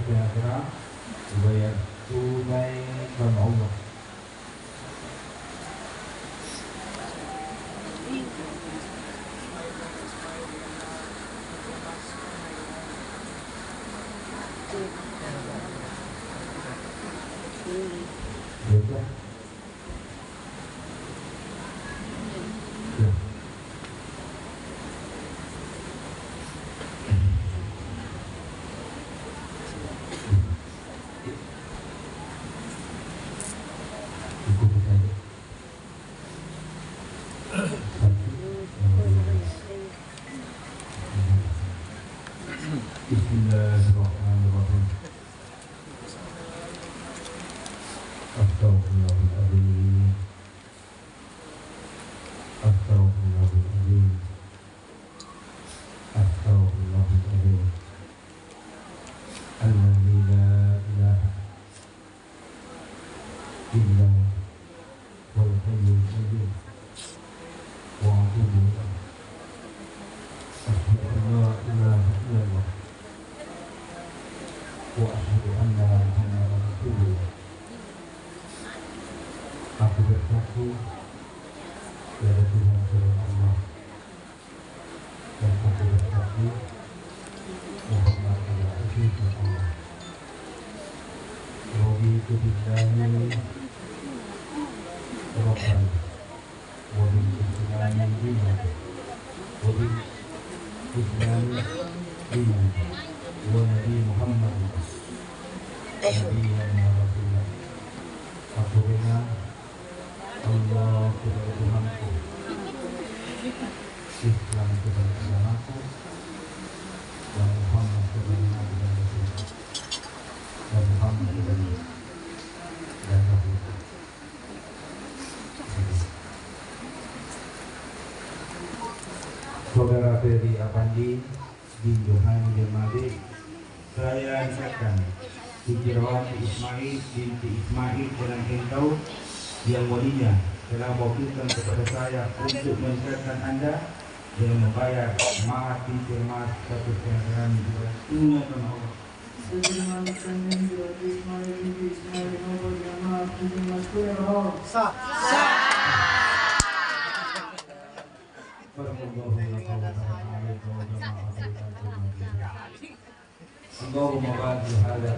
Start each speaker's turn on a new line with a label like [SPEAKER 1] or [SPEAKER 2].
[SPEAKER 1] sejahtera, dibayar tunai karena Allah. Juga. Ya. Ikuti saja. Bismillahirrahmanirrahim. Astaghfirullahaladzim. Astaghfirullahaladzim. Astaghfirullahaladzim. Alladzi la ilaha illa huwal hayyul qayyum wa atubu ilaih. Asyhadu an la ilaha illallah wa asyhadu anna Muhammadan rasulullah. Aku bersaksi tiada Tuhan selain Allah, dan aku bersaksi Muhammad adalah utusan Allah. Raditu billahi rabban wa bil islami dinan wa bil islami dinan wa nabi Muhammad nabiyyan wa rasulah. Aku dengar Allah sebagai Tuhanku, Islam sebagai agamaku, dan Muhammad sebagai Nabi dan Rasul, dan Muhammad sebagai dan Rasul. Saudara Ferry Apandi bin Yohani Demade, saya nyatakan Siti Rawati Ismail binti Ismail Jalan Kentau yang walinya telah mewakilkan kepada saya untuk menikahkan Anda dengan membayar mahar binti emas 1,5 gram tunai karena Allah. Allahumma barik hadza